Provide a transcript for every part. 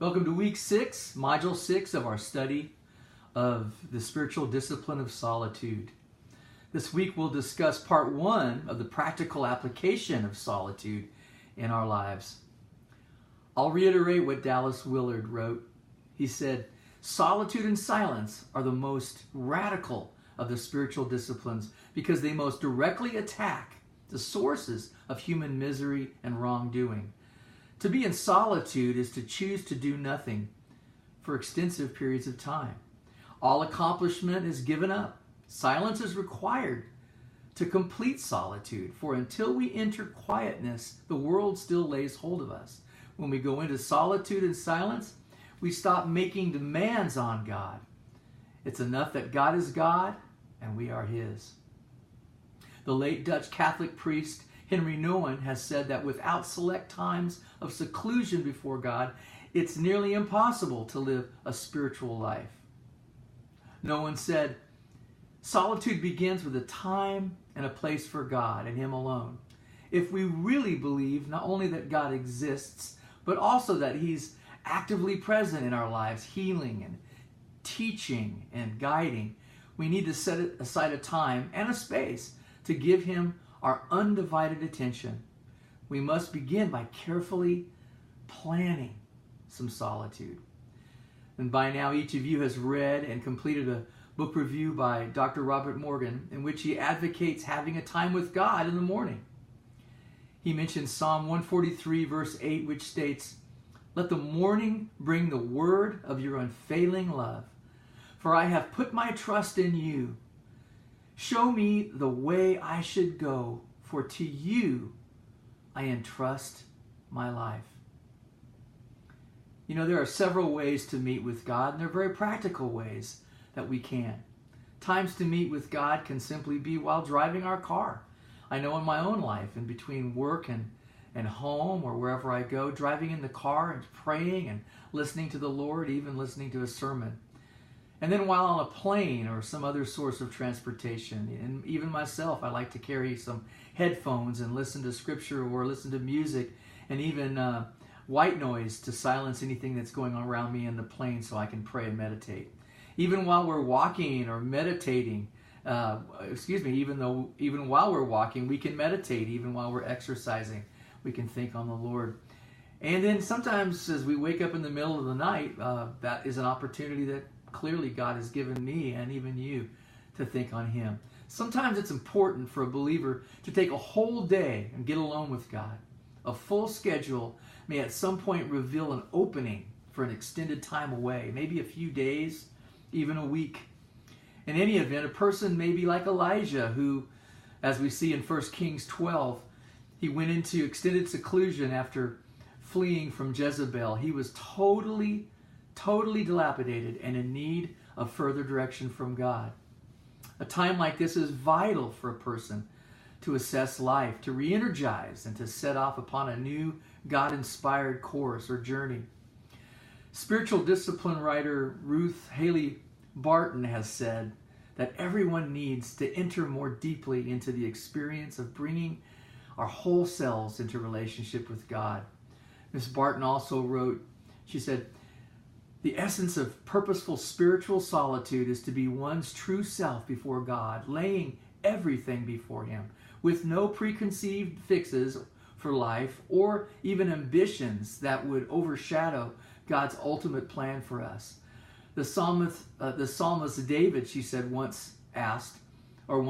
Welcome to week 6, module 6 of our study of the spiritual discipline of solitude. This week we'll discuss part 1 of the practical application of solitude in our lives. I'll reiterate what Dallas Willard wrote. He said, "Solitude and silence are the most radical of the spiritual disciplines because they most directly attack the sources of human misery and wrongdoing. To be in solitude is to choose to do nothing for extensive periods of time. All accomplishment is given up. Silence is required to complete solitude, for until we enter quietness, the world still lays hold of us. When we go into solitude and silence, we stop making demands on God. It's enough that God is God and we are His." The late Dutch Catholic priest Henry Nouwen has said that without select times of seclusion before God, it's nearly impossible to live a spiritual life. Nouwen said, "Solitude begins with a time and a place for God and Him alone. If we really believe not only that God exists, but also that He's actively present in our lives, healing and teaching and guiding, we need to set aside a time and a space to give Him our undivided attention. We must begin by carefully planning some solitude." And by now each of you has read and completed a book review by Dr. Robert Morgan in which he advocates having a time with God in the morning. He mentions Psalm 143 verse 8, which states, "Let the morning bring the word of your unfailing love, for I have put my trust in you. Show me the way I should go, for to you I entrust my life." You know, there are several ways to meet with God, and they're very practical ways that we can. Times to meet with God can simply be while driving our car. I know in my own life, in between work and home or wherever I go, driving in the car and praying and listening to the Lord, even listening to a sermon. And then while on a plane or some other source of transportation, and even myself, I like to carry some headphones and listen to scripture or listen to music and even white noise to silence anything that's going on around me in the plane so I can pray and meditate. Even while we're walking or meditating, even while we're walking, we can meditate. Even while we're exercising, we can think on the Lord. And then sometimes as we wake up in the middle of the night, that is an opportunity that clearly God has given me and even you to think on Him. Sometimes it's important for a believer to take a whole day and get alone with God. A full schedule may at some point reveal an opening for an extended time away, maybe a few days, even a week. In any event, a person may be like Elijah, who, as we see in 1 Kings 12, he went into extended seclusion after fleeing from Jezebel. He was totally dilapidated and in need of further direction from God. A time like this is vital for a person to assess life, to re-energize, and to set off upon a new God-inspired course or journey. Spiritual discipline writer Ruth Haley Barton has said that everyone needs to enter more deeply into the experience of bringing our whole selves into relationship with God. Ms. Barton also wrote, she said, "The essence of purposeful spiritual solitude is to be one's true self before God, laying everything before Him, with no preconceived fixes for life or even ambitions that would overshadow God's ultimate plan for us." The psalmist David, she said, once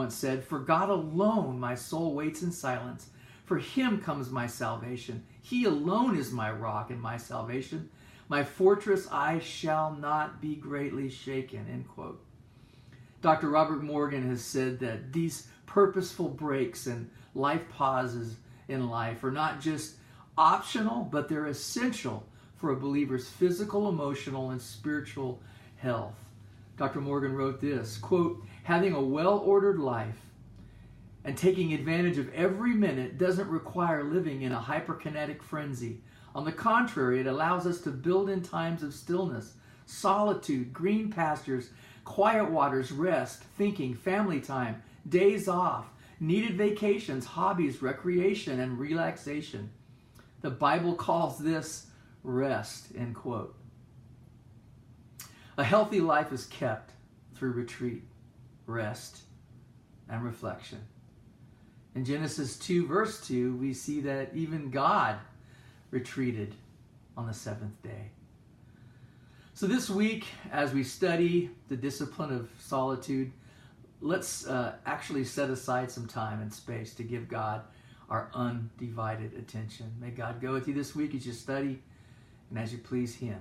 said, "For God alone my soul waits in silence. For Him comes my salvation. He alone is my rock and my salvation. My fortress, I shall not be greatly shaken." End quote. Dr. Robert Morgan has said that these purposeful breaks and life pauses in life are not just optional, but they're essential for a believer's physical, emotional, and spiritual health. Dr. Morgan wrote this, quote, "Having a well-ordered life and taking advantage of every minute doesn't require living in a hyperkinetic frenzy. On the contrary, it allows us to build in times of stillness, solitude, green pastures, quiet waters, rest, thinking, family time, days off, needed vacations, hobbies, recreation, and relaxation. The Bible calls this rest, end quote. A healthy life is kept through retreat, rest, and reflection. In Genesis 2, verse 2, we see that even God retreated on the seventh day. So this week, as we study the discipline of solitude, let's actually set aside some time and space to give God our undivided attention. May God go with you this week as you study and as you please Him.